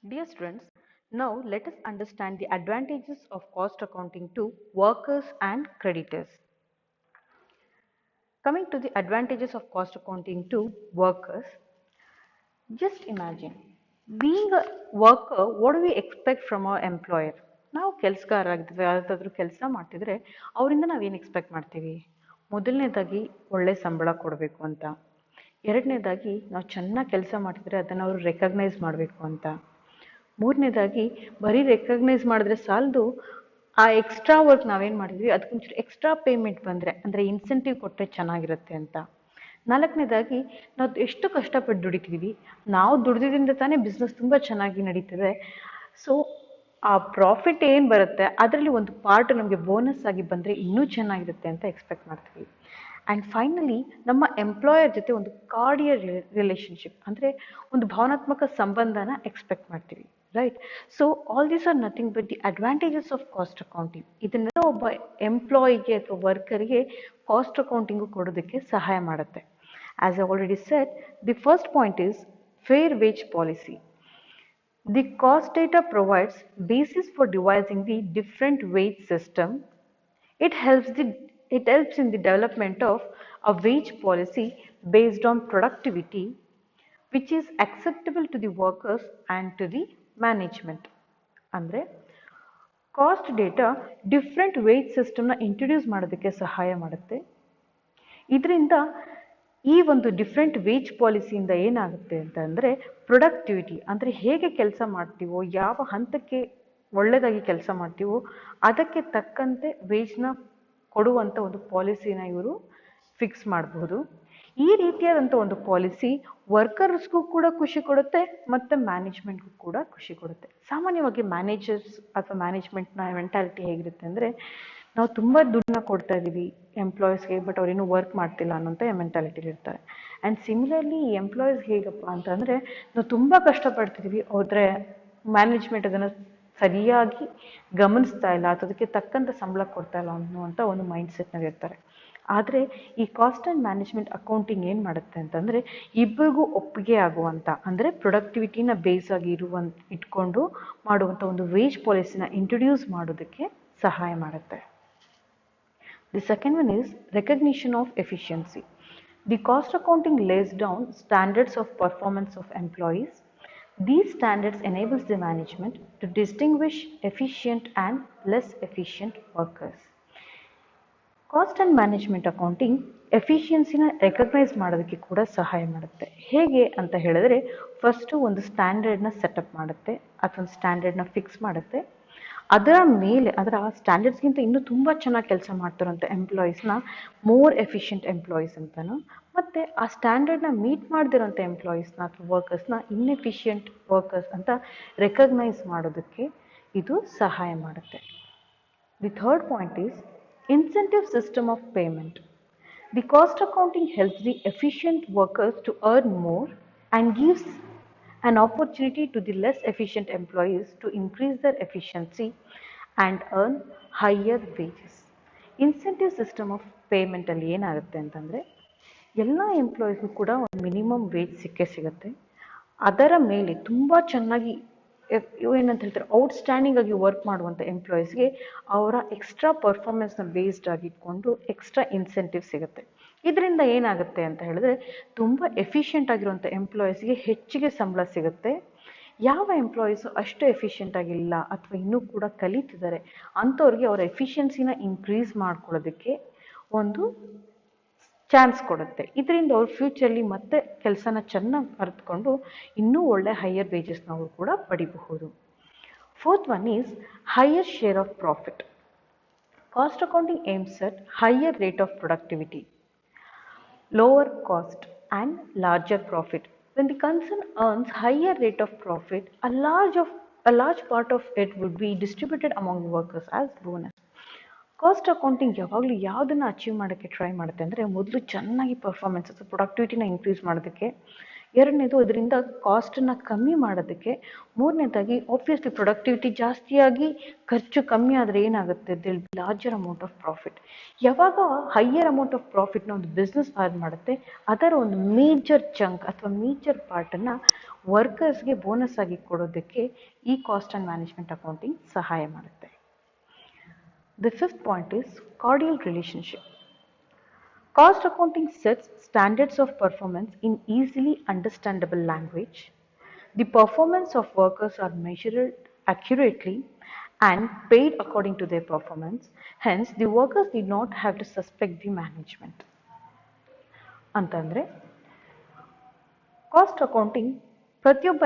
Dear students, now let us understand the advantages of cost accounting to workers and creditors. Coming to the advantages of cost accounting to workers, just imagine being a worker, what do we expect from our employer? ನಾವು ಕೆಲಸಗಾರರಾಗಿದ್ವಿ, ಯಾವುದಾದ್ರೂ ಕೆಲಸ ಮಾಡ್ತಿದ್ರೆ ಅವರಿಂದ ನಾವೇನು expect ಮಾಡ್ತೀವಿ? ಮೊದಲನೇದಾಗಿ ಒಳ್ಳೆ ಸಂಬಳ ಕೊಡಬೇಕು ಅಂತ, ಎರಡನೇದಾಗಿ ನಾವು ಚೆನ್ನಾಗಿ ಕೆಲಸ ಮಾಡ್ತಿದ್ರೆ ಅದನ್ನು ಅವರು ರೆಕಗ್ನೈಸ್ ಮಾಡಬೇಕು ಅಂತ, ಮೂರನೇದಾಗಿ ಬರೀ ರೆಕಗ್ನೈಸ್ ಮಾಡಿದ್ರೆ ಸಾಲದು, ಆ ಎಕ್ಸ್ಟ್ರಾ ವರ್ಕ್ ನಾವೇನು ಮಾಡಿದ್ವಿ ಅದಕ್ಕೊಂಚೂರು ಎಕ್ಸ್ಟ್ರಾ ಪೇಮೆಂಟ್ ಬಂದರೆ ಅಂದರೆ ಇನ್ಸೆಂಟಿವ್ ಕೊಟ್ಟರೆ ಚೆನ್ನಾಗಿರುತ್ತೆ ಅಂತ, ನಾಲ್ಕನೇದಾಗಿ ನಾವು ಎಷ್ಟು ಕಷ್ಟಪಟ್ಟು ದುಡಿತೀವಿ, ನಾವು ದುಡ್ದಿದ್ದರಿಂದ ತಾನೇ ಬಿಸ್ನೆಸ್ ತುಂಬ ಚೆನ್ನಾಗಿ ನಡೀತದೆ. ಸೊ ಆ ಪ್ರಾಫಿಟ್ ಏನು ಬರುತ್ತೆ ಅದರಲ್ಲಿ ಒಂದು ಪಾರ್ಟ್ ನಮಗೆ ಬೋನಸ್ ಆಗಿ ಬಂದರೆ ಇನ್ನೂ ಚೆನ್ನಾಗಿರುತ್ತೆ ಅಂತ ಎಕ್ಸ್ಪೆಕ್ಟ್ ಮಾಡ್ತೀವಿ. ಆ್ಯಂಡ್ ಫೈನಲಿ ನಮ್ಮ ಎಂಪ್ಲಾಯರ್ ಜೊತೆ ಒಂದು ಕಾರ್ಡಿಯರ್ ರಿಲೇಷನ್ಶಿಪ್ ಅಂದರೆ ಒಂದು ಭಾವನಾತ್ಮಕ ಸಂಬಂಧನ ಎಕ್ಸ್ಪೆಕ್ಟ್ ಮಾಡ್ತೀವಿ, right? So all these are nothing but the advantages of cost accounting. ಇದನ್ನೆಲ್ಲ ಒಬ್ಬ ಎಂಪ್ಲಾಯಿಗೆ ಅಥವಾ ವರ್ಕರ್ಗೆ ಕಾಸ್ಟ್ ಅಕೌಂಟಿಂಗು ಕೊಡೋದಕ್ಕೆ ಸಹಾಯ ಮಾಡುತ್ತೆ. As I already said, the first point is fair wage policy. The cost data provides basis for devising the different wage system. It helps in the development of a wage policy based on productivity, which is acceptable to the workers and to the management. Andre cost data different wage ಸಿಸ್ಟಮ್ನ introduce ಮಾಡೋದಕ್ಕೆ ಸಹಾಯ ಮಾಡುತ್ತೆ. ಇದರಿಂದ ಈ ಒಂದು different wage ಪಾಲಿಸಿಯಿಂದ ಏನಾಗುತ್ತೆ ಅಂತಂದರೆ productivity ಅಂದರೆ ಹೇಗೆ ಕೆಲಸ ಮಾಡ್ತೀವೋ, ಯಾವ ಹಂತಕ್ಕೆ ಒಳ್ಳೆಯದಾಗಿ ಕೆಲಸ ಮಾಡ್ತೀವೋ ಅದಕ್ಕೆ ತಕ್ಕಂತೆ ವೇಜ್ನ ಕೊಡುವಂಥ ಒಂದು ಪಾಲಿಸಿನ ಇವರು ಫಿಕ್ಸ್ ಮಾಡಬಹುದು. ಈ ರೀತಿಯಾದಂಥ ಒಂದು ಪಾಲಿಸಿ ವರ್ಕರ್ಸ್ಗೂ ಕೂಡ ಖುಷಿ ಕೊಡುತ್ತೆ ಮತ್ತು ಮ್ಯಾನೇಜ್ಮೆಂಟ್ಗೂ ಕೂಡ ಖುಷಿ ಕೊಡುತ್ತೆ. ಸಾಮಾನ್ಯವಾಗಿ ಮ್ಯಾನೇಜರ್ಸ್ ಅಥವಾ ಮ್ಯಾನೇಜ್ಮೆಂಟ್ನ ಮೆಂಟಾಲಿಟಿ ಹೇಗಿರುತ್ತೆ ಅಂದರೆ, ನಾವು ತುಂಬ ದುಡ್ಡನ್ನ ಕೊಡ್ತಾ ಇದ್ದೀವಿ ಎಂಪ್ಲಾಯೀಸ್ಗೆ, ಬಟ್ ಅವ್ರೇನು ವರ್ಕ್ ಮಾಡ್ತಿಲ್ಲ ಅನ್ನೋಂಥ ಮೆಂಟಾಲಿಟಿಲಿ ಇರ್ತಾರೆ. ಆ್ಯಂಡ್ ಸಿಮಿಲರ್ಲಿ ಈ ಎಂಪ್ಲಾಯೀಸ್ ಹೇಗಪ್ಪ ಅಂತಂದರೆ, ನಾವು ತುಂಬ ಕಷ್ಟಪಡ್ತಿದ್ದೀವಿ, ಆದರೆ ಮ್ಯಾನೇಜ್ಮೆಂಟ್ ಅದನ್ನು ಸರಿಯಾಗಿ ಗಮನಿಸ್ತಾ ಇಲ್ಲ ಅಥವಾ ಅದಕ್ಕೆ ತಕ್ಕಂಥ ಸಂಬಳ ಕೊಡ್ತಾ ಇಲ್ಲ ಅನ್ನುವಂಥ ಒಂದು ಮೈಂಡ್ ಸೆಟ್ನಲ್ಲಿ ಇರ್ತಾರೆ. ಆದರೆ ಈ ಕಾಸ್ಟ್ ಆ್ಯಂಡ್ ಮ್ಯಾನೇಜ್ಮೆಂಟ್ ಅಕೌಂಟಿಂಗ್ ಏನು ಮಾಡುತ್ತೆ ಅಂತಂದರೆ, ಇಬ್ಬರಿಗೂ ಒಪ್ಪಿಗೆ ಆಗುವಂಥ ಅಂದರೆ ಪ್ರೊಡಕ್ಟಿವಿಟಿನ ಬೇಸ್ ಆಗಿ ಇಟ್ಕೊಂಡು ಮಾಡುವಂಥ ಒಂದು ವೇಜ್ ಪಾಲಿಸಿನ ಇಂಟ್ರೊಡ್ಯೂಸ್ ಮಾಡೋದಕ್ಕೆ ಸಹಾಯ ಮಾಡುತ್ತೆ. The second one is recognition of efficiency. The cost accounting lays down standards of performance of employees. These standards enables the management to distinguish efficient and less efficient workers. Cost and management accounting ಎಫಿಷಿಯನ್ಸಿನ recognise ಮಾಡೋದಕ್ಕೆ ಕೂಡ ಸಹಾಯ ಮಾಡುತ್ತೆ. ಹೇಗೆ ಅಂತ ಹೇಳಿದ್ರೆ, first ಒಂದು ಸ್ಟ್ಯಾಂಡರ್ಡ್ನ setup ಮಾಡುತ್ತೆ ಅಥವಾ ಒಂದು ಸ್ಟ್ಯಾಂಡರ್ಡ್ನ ಫಿಕ್ಸ್ ಮಾಡುತ್ತೆ. ಅದರ ಮೇಲೆ ಅದರ ಸ್ಟ್ಯಾಂಡರ್ಡ್ಸ್ಗಿಂತ ಇನ್ನೂ ತುಂಬ ಚೆನ್ನಾಗಿ ಕೆಲಸ ಮಾಡ್ತಾರಂಥ ಎಂಪ್ಲಾಯೀಸ್ನ ಮೋರ್ ಎಫಿಷಿಯಂಟ್ ಎಂಪ್ಲಾಯೀಸ್ ಅಂತಲೂ, ಮತ್ತು ಆ ಸ್ಟ್ಯಾಂಡರ್ಡ್ನ ಮೀಟ್ ಮಾಡದಿರೋಂಥ ಎಂಪ್ಲಾಯೀಸ್ನ ಅಥವಾ ವರ್ಕರ್ಸ್ನ ಇನ್ಎಫಿಷಿಯಂಟ್ ವರ್ಕರ್ಸ್ ಅಂತ ರೆಕಗ್ನೈಸ್ ಮಾಡೋದಕ್ಕೆ ಇದು ಸಹಾಯ ಮಾಡುತ್ತೆ. The third point is incentive system of payment. The cost accounting helps the efficient workers to earn more and gives an opportunity to the less efficient employees to increase their efficiency and earn higher wages. Incentive system of payment ಅಲ್ಲಿ ಏನಾಗುತ್ತೆ ಅಂತಂದರೆ, ಎಲ್ಲ ಎಂಪ್ಲಾಯೀಸ್ಗೂ ಕೂಡ ಒಂದು minimum wage ಸಿಗುತ್ತೆ. ಅದರ ಮೇಲೆ ತುಂಬ ಚೆನ್ನಾಗಿ ಏನಂತ ಹೇಳ್ತಾರೆ, ಔಟ್ಸ್ಟ್ಯಾಂಡಿಂಗ್ ಆಗಿ ವರ್ಕ್ ಮಾಡುವಂಥ ಎಂಪ್ಲಾಯೀಸ್ಗೆ ಅವರ ಎಕ್ಸ್ಟ್ರಾ ಪರ್ಫಾರ್ಮೆನ್ಸ್ನ ಬೇಸ್ಡ್ ಆಗಿ ಇಟ್ಕೊಂಡು ಎಕ್ಸ್ಟ್ರಾ ಇನ್ಸೆಂಟಿವ್ ಸಿಗುತ್ತೆ. ಇದರಿಂದ ಏನಾಗುತ್ತೆ ಅಂತ ಹೇಳಿದ್ರೆ, ತುಂಬ ಎಫಿಷಿಯೆಂಟ್ ಆಗಿರುವಂಥ ಎಂಪ್ಲಾಯೀಸ್ಗೆ ಹೆಚ್ಚಿಗೆ ಸಂಬಳ ಸಿಗುತ್ತೆ. ಯಾವ ಎಂಪ್ಲಾಯೀಸು ಅಷ್ಟು ಎಫಿಷಿಯೆಂಟ್ ಆಗಿಲ್ಲ ಅಥವಾ ಇನ್ನೂ ಕೂಡ ಕಲಿತಿದ್ದಾರೆ ಅಂಥವ್ರಿಗೆ ಅವರ ಎಫಿಷಿಯನ್ಸಿನ ಇನ್ಕ್ರೀಸ್ ಮಾಡ್ಕೊಳ್ಳೋದಕ್ಕೆ ಒಂದು ಚಾನ್ಸ್ ಕೊಡುತ್ತೆ. ಇದರಿಂದ ಅವ್ರು ಫ್ಯೂಚರ್ಲಿ ಮತ್ತೆ ಕೆಲಸನ ಚೆನ್ನಾಗಿ ಅರಿತುಕೊಂಡು ಇನ್ನೂ ಒಳ್ಳೆ ಹೈಯರ್ ವೇಜಸ್ನ ಅವರು ಕೂಡ ಪಡಿಬಹುದು. Fourth one is higher share of profit. Cost accounting aims at higher rate of productivity, lower cost and larger profit. When the concern earns higher rate of profit, a large part of it would be distributed among the workers as bonus. Cost accounting ಯಾವಾಗಲೂ ಯಾವುದನ್ನು achieve ಮಾಡೋಕ್ಕೆ try ಮಾಡುತ್ತೆ ಅಂದರೆ, ಮೊದಲು ಚೆನ್ನಾಗಿ performance ಅಥವಾ ಪ್ರೊಡಕ್ಟಿವಿಟಿನ increase ಮಾಡೋದಕ್ಕೆ, ಎರಡನೇದು ಅದರಿಂದ ಕಾಸ್ಟನ್ನು ಕಮ್ಮಿ ಮಾಡೋದಕ್ಕೆ, ಮೂರನೇದಾಗಿ ಆಬ್ವಿಯಸ್ಲಿ ಪ್ರೊಡಕ್ಟಿವಿಟಿ ಜಾಸ್ತಿಯಾಗಿ ಖರ್ಚು ಕಮ್ಮಿ ಆದರೆ ಏನಾಗುತ್ತೆ, there'll be larger amount of profit. ಯಾವಾಗ ಹೈಯರ್ ಅಮೌಂಟ್ ಆಫ್ ಪ್ರಾಫಿಟ್ನ ಒಂದು ಬಿಸ್ನೆಸ್ ಅರ್ನ್ ಮಾಡುತ್ತೆ, ಅದರ ಒಂದು ಮೇಜರ್ ಚಂಕ್ ಅಥವಾ ಮೇಜರ್ ಪಾರ್ಟನ್ನು ವರ್ಕರ್ಸ್ಗೆ ಬೋನಸ್ ಆಗಿ ಕೊಡೋದಕ್ಕೆ ಈ ಕಾಸ್ಟ್ ಆ್ಯಂಡ್ ಮ್ಯಾನೇಜ್ಮೆಂಟ್ ಅಕೌಂಟಿಂಗ್ ಸಹಾಯ ಮಾಡುತ್ತೆ. The fifth point is cordial relationship. Cost accounting sets standards of performance in easily understandable language. The performance of workers are measured accurately and paid according to their performance. Hence, the workers did not have to suspect the management. ಅಂತಂದರೆ cost accounting ಪ್ರತಿಯೊಬ್ಬ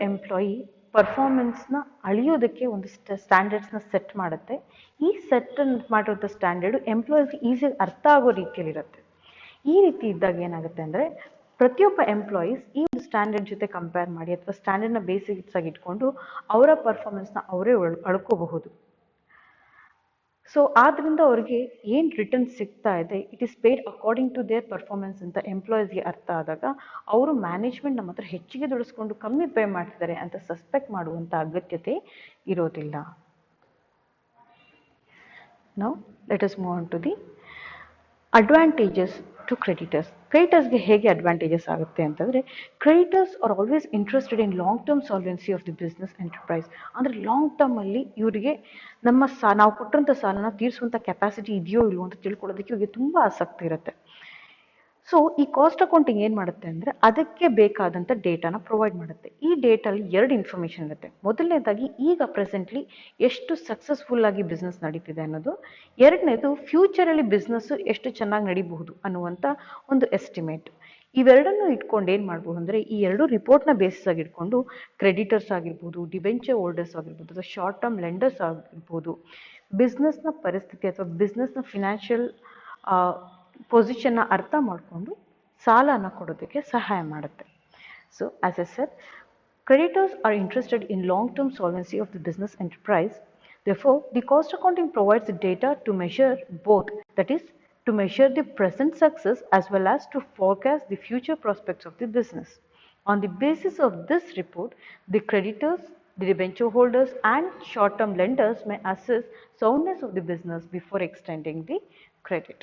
employee ಪರ್ಫಾರ್ಮೆನ್ಸ್ನ ಅಳಿಯೋದಕ್ಕೆ ಒಂದು ಸ್ಟ್ಯಾಂಡರ್ಡ್ಸ್ನ set ಮಾಡುತ್ತೆ. ಈ set ಮಾಡಿರೋಂಥ standard ಎಂಪ್ಲಾಯೀಸ್ಗೆ ಈಸಿಯಾಗಿ ಅರ್ಥ ಆಗೋ ರೀತಿಯಲ್ಲಿರುತ್ತೆ. ಈ ರೀತಿ ಇದ್ದಾಗ ಏನಾಗುತ್ತೆ ಅಂದರೆ ಪ್ರತಿಯೊಬ್ಬ ಎಂಪ್ಲಾಯೀಸ್ ಈ ಒಂದು ಸ್ಟ್ಯಾಂಡರ್ಡ್ ಜೊತೆ ಕಂಪೇರ್ ಮಾಡಿ ಅಥವಾ ಸ್ಟ್ಯಾಂಡರ್ಡ್ನ ಬೇಸಿಕ್ಸ್ ಆಗಿ ಇಟ್ಕೊಂಡು ಅವರ ಪರ್ಫಾರ್ಮೆನ್ಸ್ನ ಅವರೇ ಅಳ್ಕೋಬಹುದು. ಸೊ ಆದ್ದರಿಂದ ಅವ್ರಿಗೆ ಏನು ರಿಟರ್ನ್ ಸಿಗ್ತಾ ಇದೆ it is paid according to their performance ಅಂತ ಎಂಪ್ಲಾಯೀಸ್ಗೆ ಅರ್ಥ ಆದಾಗ ಅವರು ಮ್ಯಾನೇಜ್ಮೆಂಟ್ ನಮ್ಮ ಹತ್ರ ಹೆಚ್ಚಿಗೆ ದುಡಿಸ್ಕೊಂಡು ಕಮ್ಮಿ ಪೇ ಮಾಡ್ತಿದ್ದಾರೆ ಅಂತ ಸಸ್ಪೆಕ್ಟ್ ಮಾಡುವಂಥ ಅಗತ್ಯತೆ ಇರೋದಿಲ್ಲ. Now let us move on to the advantages to creditors. ಕ್ರೆಡಿಟರ್ಸ್ಗೆ ಹೇಗೆ ಅಡ್ವಾಂಟೇಜಸ್ ಆಗುತ್ತೆ ಅಂತಂದರೆ creditors are always interested in long term solvency of the business enterprise. ಅಂದರೆ ಲಾಂಗ್ ಟರ್ಮಲ್ಲಿ ಇವರಿಗೆ ನಾವು ಕೊಟ್ಟಿರೋಂಥ ಸಾಲನ ತೀರಿಸುವಂಥ ಕೆಪಾಸಿಟಿ ಇದೆಯೋ ಇಲ್ವೋ ಅಂತ ತಿಳ್ಕೊಳ್ಳೋದಕ್ಕೆ ಇವರಿಗೆ ತುಂಬ ಆಸಕ್ತಿ ಇರುತ್ತೆ. ಸೊ ಈ ಕಾಸ್ಟ್ ಅಕೌಂಟಿಂಗ್ ಏನು ಮಾಡುತ್ತೆ ಅಂದರೆ ಅದಕ್ಕೆ ಬೇಕಾದಂಥ ಡೇಟಾನ ಪ್ರೊವೈಡ್ ಮಾಡುತ್ತೆ. ಈ ಡೇಟಲ್ಲಿ 2 ಇನ್ಫಾರ್ಮೇಷನ್ ಇರುತ್ತೆ. ಮೊದಲನೇದಾಗಿ ಈಗ ಪ್ರೆಸೆಂಟ್ಲಿ ಎಷ್ಟು ಸಕ್ಸಸ್ಫುಲ್ ಆಗಿ ಬಿಸ್ನೆಸ್ ನಡೀತಿದೆ ಅನ್ನೋದು, ಎರಡನೇದು ಫ್ಯೂಚರಲ್ಲಿ ಬಿಸ್ನೆಸ್ಸು ಎಷ್ಟು ಚೆನ್ನಾಗಿ ನಡೀಬಹುದು ಅನ್ನುವಂಥ ಒಂದು ಎಸ್ಟಿಮೇಟ್. ಇವೆರಡನ್ನು ಇಟ್ಕೊಂಡು ಏನು ಮಾಡ್ಬೋದು ಅಂದರೆ ಈ 2 ರಿಪೋರ್ಟ್ನ ಬೇಸಿಸ್ ಆಗಿ ಇಟ್ಕೊಂಡು ಕ್ರೆಡಿಟರ್ಸ್ ಆಗಿರ್ಬೋದು, ಡಿಬೆಂಚರ್ ಹೋಲ್ಡರ್ಸ್ ಆಗಿರ್ಬೋದು ಅಥವಾ ಶಾರ್ಟ್ ಟರ್ಮ್ ಲೆಂಡರ್ಸ್ ಆಗಿರ್ಬೋದು ಬಿಸ್ನೆಸ್ನ ಪರಿಸ್ಥಿತಿ ಅಥವಾ ಬಿಸ್ನೆಸ್ನ ಫಿನಾನ್ಷಿಯಲ್ ಪೊಸಿಷನ್ನ ಅರ್ಥ ಮಾಡಿಕೊಂಡು ಸಾಲನ ಕೊಡೋದಕ್ಕೆ ಸಹಾಯ ಮಾಡುತ್ತೆ. So as A shed, creditors are interested in long-term solvency of the business enterprise. Therefore, the cost accounting provides the data to measure both, that is, to measure the present success as well as to forecast the future prospects of the business. On the basis of this report, the creditors, the debenture holders and short-term lenders may assess soundness of the business before extending the credit.